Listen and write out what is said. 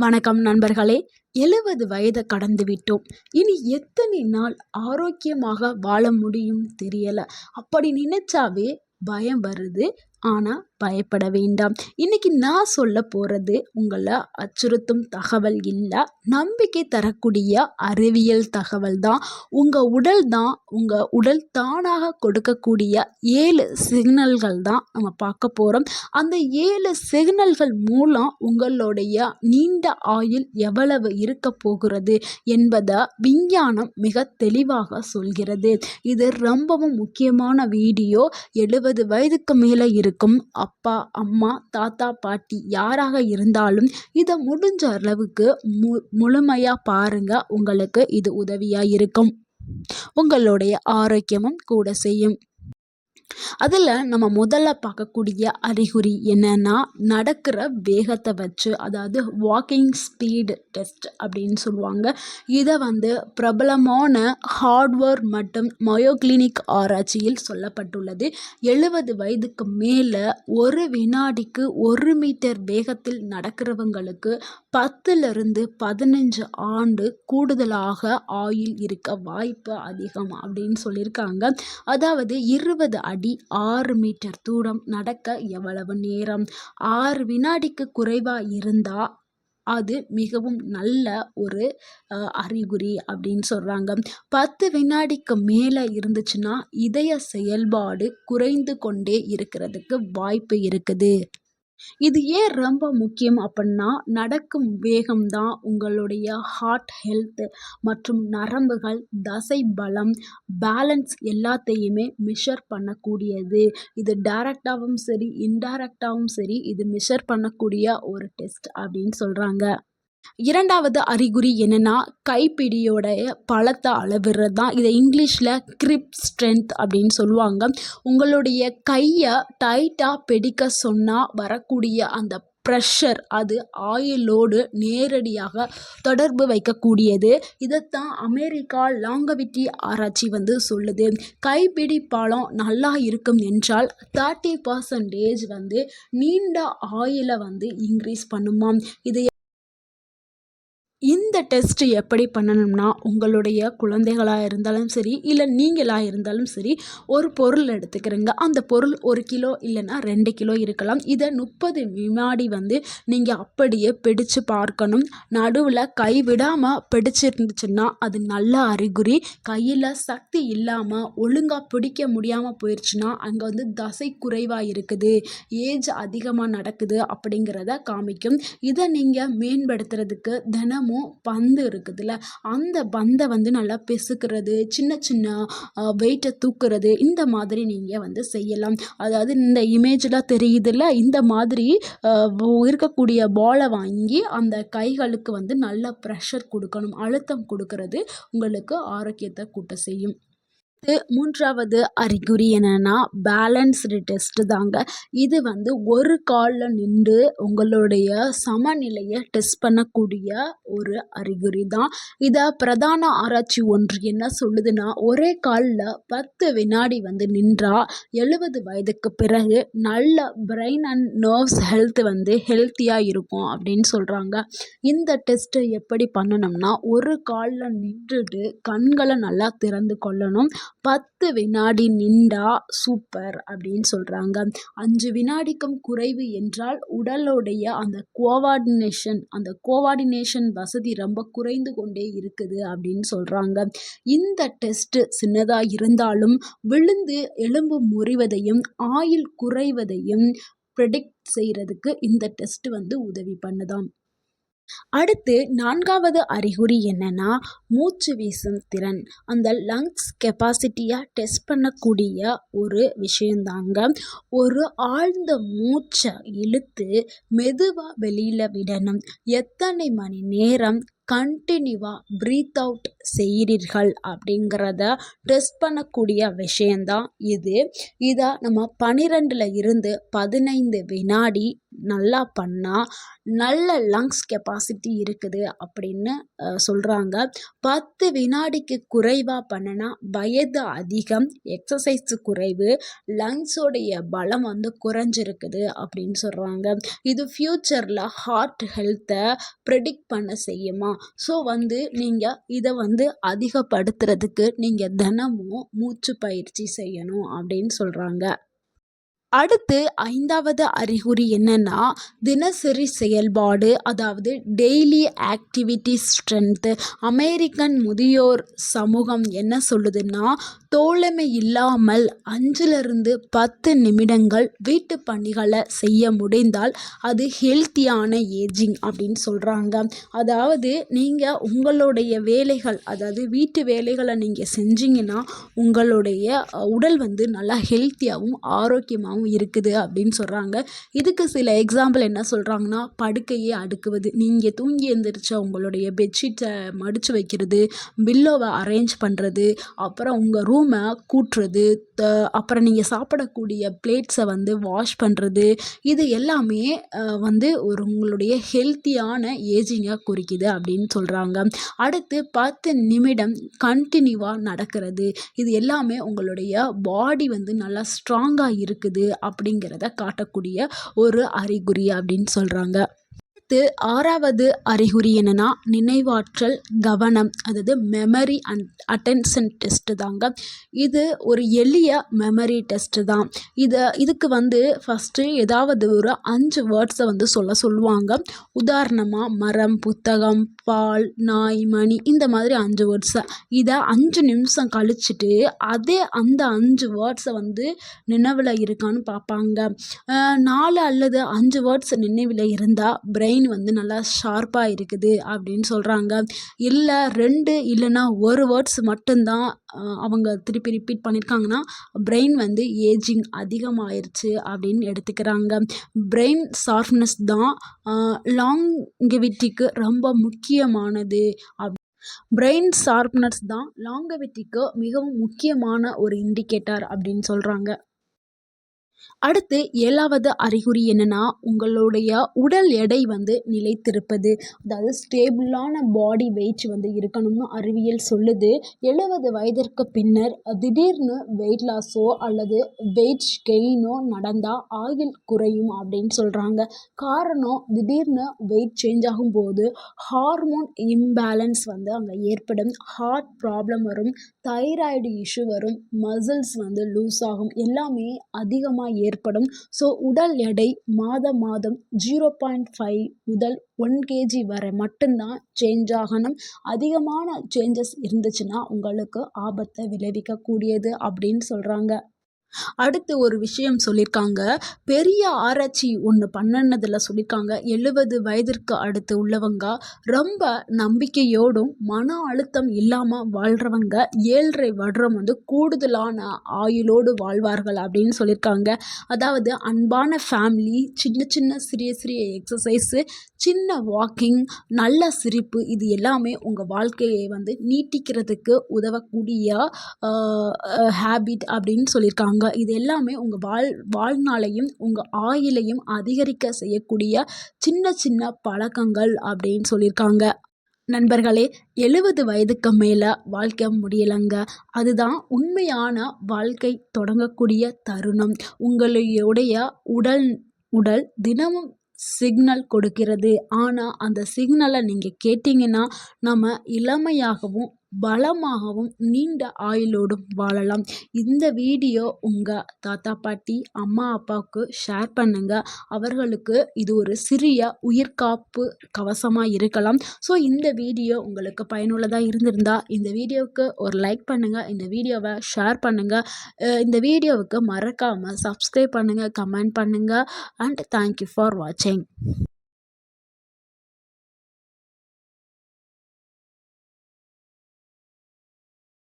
வணக்கம் நண்பர்களே. 70 வயதை கடந்து விட்டோம். இனி எத்தனை நாள் ஆரோக்கியமாக வாழ முடியும் தெரியல. அப்படி நினைச்சாவே பயம் வருது. ஆனா பயப்பட வேண்டாம். இன்னைக்கு நான் சொல்ல போறது உங்களை அச்சுறுத்தும் தகவல் இல்ல, நம்பிக்கை தரக்கூடிய அறிவியல் தகவல் தான். உங்க உடல் தானாக கொடுக்கக்கூடிய 7 சிக்னல்கள் தான் நம்ம பார்க்க போறோம். அந்த 7 சிக்னல்கள் மூலம் உங்களுடைய நீண்ட ஆயுள் எவ்வளவு இருக்க போகிறது என்பதை விஞ்ஞானம் மிக தெளிவாக சொல்கிறது. இது ரொம்பவும் முக்கியமான வீடியோ. 70 வயதுக்கு மேலே இருக்கும் அப்பா, அம்மா, தாத்தா, பாட்டி யாராக இருந்தாலும் இதை முடிஞ்ச அளவுக்கு முழுமையா பாருங்க. உங்களுக்கு இது உதவியா இருக்கும். உங்களுடைய ஆரோக்கியமும் கூட செய்யும். அதில் நம்ம முதல்ல பார்க்கக்கூடிய அறிகுறி என்னன்னா, நடக்கிற வேகத்தை வச்சு, அதாவது வாக்கிங் ஸ்பீடு டெஸ்ட் அப்படின்னு சொல்லுவாங்க. இதை பிரபலமான ஹார்வர்ட் மற்றும் மயோ கிளினிக் ஆராய்ச்சியில் சொல்லப்பட்டுள்ளது. 70 வயதுக்கு மேலே ஒரு வினாடிக்கு 1 மீட்டர் வேகத்தில் நடக்கிறவங்களுக்கு 10லிருந்து 15 ஆண்டு கூடுதலாக ஆயுள் இருக்க வாய்ப்பு அதிகம் அப்படின்னு சொல்லியிருக்காங்க. அதாவது 20 அடி 6 மீட்டர் தூரம் நடக்க எவ்வளவு நேரம்? 6 வினாடிக்கு குறைவாக இருந்தால் அது மிகவும் நல்ல ஒரு அறிகுறி அப்படின்னு சொல்கிறாங்க. 10 வினாடிக்கு மேலே இருந்துச்சுன்னா இதய செயல்பாடு குறைந்து கொண்டே இருக்கிறதுக்கு வாய்ப்பு இருக்குது. இது ஏன் ரொம்ப முக்கியம் அப்படின்னா, நடக்கும் வேகம்தான் உங்களுடைய ஹார்ட் ஹெல்த் மற்றும் நரம்புகள், தசை பலம், பேலன்ஸ் எல்லாத்தையுமே மெஷர் பண்ணக்கூடியது. இது டைரக்டாகவும் சரி, இன்டைரக்டாகவும் சரி, இது மெஷர் பண்ணக்கூடிய ஒரு டெஸ்ட் அப்படின்னு சொல்கிறாங்க. இரண்டாவது அறிகுறி என்னன்னா, கைப்பிடியோடைய பலத்தை அளவிடுறது தான். இதை இங்கிலீஷில் கிரிப் ஸ்ட்ரென்த் அப்படின்னு சொல்லுவாங்க. உங்களுடைய கையை டைட்டாக பிடிக்க சொன்னால் வரக்கூடிய அந்த ப்ரெஷர், அது ஆயுளோடு நேரடியாக தொடர்பு வைக்கக்கூடியது. இதைத்தான் அமெரிக்கா லாங்கவிட்டி ஆராய்ச்சி சொல்லுது. கைப்பிடி பலம் நல்லா இருக்கும் என்றால் 30% நீண்ட ஆயுளை இன்க்ரீஸ் பண்ணுமாம். இது இந்த டெஸ்ட் எப்படி பண்ணணும்னா, உங்களுடைய குழந்தைகளாக இருந்தாலும் சரி, இல்லை நீங்களாக இருந்தாலும் சரி, ஒரு பொருள் எடுத்துக்கிறங்க. அந்த பொருள் 1 கிலோ இல்லைன்னா 2 கிலோ இருக்கலாம். இதை 30 வினாடி நீங்கள் அப்படியே பிடிச்சு பார்க்கணும். நடுவில் கை விடாமல் பிடிச்சிருந்துச்சுன்னா அது நல்ல அறிகுறி. கையில் சக்தி இல்லாமல் ஒழுங்காக பிடிக்க முடியாமல் போயிடுச்சுன்னா அங்கே தசை குறைவாக இருக்குது, ஏஜ் அதிகமாக நடக்குது அப்படிங்கிறத காமிக்கும். இதை நீங்கள் மேம்படுத்துறதுக்கு தினமும் பந்து இருக்குதுல்ல, அந்த பந்தை நல்லா பிசுக்கிறது, சின்ன சின்ன வெயிட்டை தூக்குறது, இந்த மாதிரி நீங்கள் செய்யலாம். அதாவது இந்த இமேஜில் தெரியுதுல்ல, இந்த மாதிரி இருக்கக்கூடிய பாலை வாங்கி அந்த கைகளுக்கு நல்ல ப்ரெஷர் கொடுக்கணும். அழுத்தம் கொடுக்கறது உங்களுக்கு ஆரோக்கியத்தை கூட்ட செய்யும். மூன்றாவது அறிகுறி என்னன்னா, பேலன்ஸ்டு டெஸ்ட் தாங்க. இது ஒரு காலில் நின்று உங்களுடைய சமநிலையை டெஸ்ட் பண்ணக்கூடிய ஒரு அறிகுறி தான். இதை பிரதான ஆராய்ச்சி ஒன்று என்ன சொல்லுதுன்னா, ஒரே காலில் 10 வினாடி நின்றா 70 வயதுக்கு பிறகு நல்ல பிரெயின் அண்ட் நர்வ்ஸ் ஹெல்த் ஹெல்த்தியாக இருக்கும் அப்படின்னு சொல்கிறாங்க. இந்த டெஸ்ட்டை எப்படி பண்ணணும்னா, ஒரு காலில் நின்றுட்டு கண்களை நல்லா திறந்து கொள்ளணும். 10 வினாடி நின்றா சூப்பர் அப்படின்னு சொல்கிறாங்க. 5 வினாடிக்கும் குறைவு என்றால் உடலுடைய அந்த கோஆர்டினேஷன் வசதி ரொம்ப குறைந்து கொண்டே இருக்குது அப்படின்னு சொல்கிறாங்க. இந்த டெஸ்ட் சின்னதாக இருந்தாலும் விழுந்து எலும்பு முறிவதையும் ஆயுள் குறைவதையும் ப்ரெடிக்ட் செய்கிறதுக்கு இந்த டெஸ்ட் உதவி பண்ணுதாம். அடுத்து 4வது அறிகுறி என்னன்னா, மூச்சு வீசும் திறன். அந்த லங்ஸ் கெப்பாசிட்டியை டெஸ்ட் பண்ணக்கூடிய ஒரு விஷயந்தாங்க. ஒரு ஆழ்ந்த மூச்சை இழுத்து மெதுவாக வெளியில் விடணும். எத்தனை மணி நேரம் கண்டினியூவாக ப்ரீத் அவுட் செய்கிறீர்கள் அப்படிங்கிறத டெஸ்ட் பண்ணக்கூடிய விஷயந்தான் இது. இதை நம்ம 12ல் இருந்து 15 வினாடி நல்லா பண்ணால் நல்ல லங்ஸ் கெப்பாசிட்டி இருக்குது அப்படின்னு சொல்கிறாங்க. 10 வினாடிக்கு குறைவாக பண்ணினா வயது அதிகம், எக்ஸசைஸ் குறைவு, லங்ஸோடைய பலம் வந்து குறைஞ்சிருக்குது அப்படின்னு சொல்கிறாங்க. இது ஃப்யூச்சரில் ஹார்ட் ஹெல்த்தை ப்ரெடிக்ட் பண்ண செய்யுமா? ஸோ நீங்கள் இதை அதிகப்படுத்துறதுக்கு நீங்கள் தினமும் மூச்சு பயிற்சி செய்யணும் அப்படின்னு சொல்கிறாங்க. அடுத்து 5வது அறிகுறி என்னன்னா, தினசரி செயல்பாடு, அதாவது டெய்லி ஆக்டிவிட்டி ஸ்ட்ரென்த்து. அமெரிக்கன் முதியோர் சமூகம் என்ன சொல்லுதுன்னா, தோழமை இல்லாமல் 5லிருந்து 10 நிமிடங்கள் வீட்டு பணிகளை செய்ய முடிந்தால் அது ஹெல்த்தியான ஏஜிங் அப்படின்னு சொல்கிறாங்க. அதாவது நீங்கள் உங்களுடைய வேலைகள், அதாவது வீட்டு வேலைகளை நீங்கள் செஞ்சீங்கன்னா உங்களுடைய உடல் நல்லா ஹெல்த்தியாகவும் ஆரோக்கியமாகவும் இருக்குது அப்படின்னு சொல்கிறாங்க. இதுக்கு சில எக்ஸாம்பிள் என்ன சொல்கிறாங்கன்னா, படுக்கையை அடுக்குவது, நீங்கள் தூங்கி எழுந்திரிச்ச உங்களுடைய பெட்ஷீட்டை மடித்து வைக்கிறது, பில்லோவை அரேஞ்ச் பண்ணுறது, அப்புறம் உங்கள் ரூமை கூட்டுறது, அப்புறம் நீங்கள் சாப்பிடக்கூடிய பிளேட்ஸை வாஷ் பண்ணுறது, இது எல்லாமே உங்களுடைய ஹெல்த்தியான ஏஜிங்கை குறிக்குது அப்படின்னு சொல்கிறாங்க. அடுத்து 10 நிமிடம் கண்டினியூவாக நடக்கிறது, இது எல்லாமே உங்களுடைய பாடி நல்லா ஸ்ட்ராங்காக இருக்குது அப்படிங்கிறத காட்டக்கூடிய ஒரு அறிகுறி அப்படின்னு சொல்கிறாங்க. அடுத்து 6வது அறிகுறி என்னன்னா, நினைவாற்றல், கவனம், அதாவது மெமரி அண்ட் அட்டென்ஷன் டெஸ்ட் தாங்க. இது ஒரு எளிய மெமரி டெஸ்ட் தான். இதுக்கு ஃபஸ்ட்டு ஏதாவது ஒரு 5 வேர்ட்ஸை சொல்லுவாங்க. உதாரணமாக மரம், புத்தகம், பால், நாய், மணி, இந்த மாதிரி 5 வேர்ட்ஸை. இதை 5 நிமிஷம் கழிச்சிட்டு அந்த 5 வேர்ட்ஸை நினைவில் இருக்கான்னு பார்ப்பாங்க. 4 அல்லது 5 வேர்ட்ஸ் நினைவில் இருந்தால் பிரெயின் நல்லா ஷார்ப்பாக இருக்குது அப்படின்னு சொல்கிறாங்க. இல்லை 2 இல்லைன்னா 1 வேர்ட்ஸ் மட்டும்தான் அவங்க திருப்பி ரிப்பீட் பண்ணியிருக்காங்கன்னா பிரெயின் ஏஜிங் அதிகமாயிருச்சு அப்படின்னு எடுத்துக்கிறாங்க. பிரெயின் ஷார்ப்னஸ் தான் லாங்கெவிட்டிக்கு ரொம்ப முக்கியமானது. பிரெயின் ஷார்ப்னஸ் தான் லாங்கெவிட்டிக்கு மிகவும் முக்கியமான ஒரு இண்டிகேட்டர் அப்படின்னு சொல்கிறாங்க. அடுத்து 7வது அறிகுறி என்னன்னா, உங்களுடைய உடல் எடை நிலைத்திருப்பது, அதாவது ஸ்டேபிளான பாடி வெயிட் இருக்கணும்னு அறிவியல் சொல்லுது. 70 வயதிற்கு பின்னர் திடீர்னு வெயிட் லாஸோ அல்லது வெயிட் கெயினோ நடந்தால் ஆயுள் குறையும் அப்படின்னு சொல்கிறாங்க. காரணம், திடீர்னு வெயிட் சேஞ்ச் ஆகும்போது ஹார்மோன் இம்பேலன்ஸ் அங்கே ஏற்படும், ஹார்ட் ப்ராப்ளம் வரும், தைராய்டு இஷ்யூ வரும், மசில்ஸ் லூஸ் ஆகும், எல்லாமே அதிகமாக ஏற்படும். ஸோ உடல் எடை மாதம் 0.5 முதல் 1 kg வரை மட்டும்தான் சேஞ்ச் ஆகணும். அதிகமான சேஞ்சஸ் இருந்துச்சுன்னா உங்களுக்கு ஆபத்தை விளைவிக்கக்கூடியது அப்படின்னு சொல்கிறாங்க. அடுத்து ஒரு விஷயம் சொல்லியிருக்காங்க. பெரிய ஆராய்ச்சி ஒன்று பண்ணினதில் சொல்லியிருக்காங்க, 70 வயதிற்கு அடுத்து உள்ளவங்க ரொம்ப நம்பிக்கையோடும் மன அழுத்தம் இல்லாமல் வாழ்கிறவங்க 7.5 வருடம் கூடுதலான ஆயுளோடு வாழ்வார்கள் அப்படின்னு சொல்லியிருக்காங்க. அதாவது அன்பான ஃபேமிலி, சின்ன சின்ன சிறிய சிறிய எக்ஸசைஸு, சின்ன வாக்கிங், நல்ல சிரிப்பு, இது எல்லாமே உங்கள் வாழ்க்கையை நீட்டிக்கிறதுக்கு உதவக்கூடிய ஹேபிட் அப்படின்னு சொல்லியிருக்காங்க. இது எல்லாமே உங்கள் வாழ்நாளையும் உங்கள் ஆயுளையும் அதிகரிக்க செய்யக்கூடிய சின்ன சின்ன பழக்கங்கள் அப்படின்னு சொல்லியிருக்காங்க. நண்பர்களே, 70 வயதுக்கு மேலே வாழ்க்கை முடியலைங்க. அதுதான் உண்மையான வாழ்க்கை தொடங்கக்கூடிய தருணம். உங்களுடைய உடல் தினமும் சிக்னல் கொடுக்கிறது. ஆனால் அந்த சிக்னலை நீங்கள் கேட்டிங்கன்னா நம்ம இளமையாகவும் பலமாகவும் நீண்ட ஆயுளோடும் வாழலாம். இந்த வீடியோ உங்கள் தாத்தா பாட்டி, அம்மா அப்பாவுக்கு ஷேர் பண்ணுங்கள். அவர்களுக்கு இது ஒரு சிறிய உயிர்காப்பு கவசமாக இருக்கலாம். ஸோ இந்த வீடியோ உங்களுக்கு பயனுள்ளதாக இருந்திருந்தால் இந்த வீடியோவுக்கு ஒரு லைக் பண்ணுங்கள், இந்த வீடியோவை ஷேர் பண்ணுங்கள், இந்த வீடியோவுக்கு மறக்காமல் சப்ஸ்கிரைப் பண்ணுங்கள், கமெண்ட் பண்ணுங்கள். அண்ட் தேங்க்யூ ஃபார் வாட்சிங்.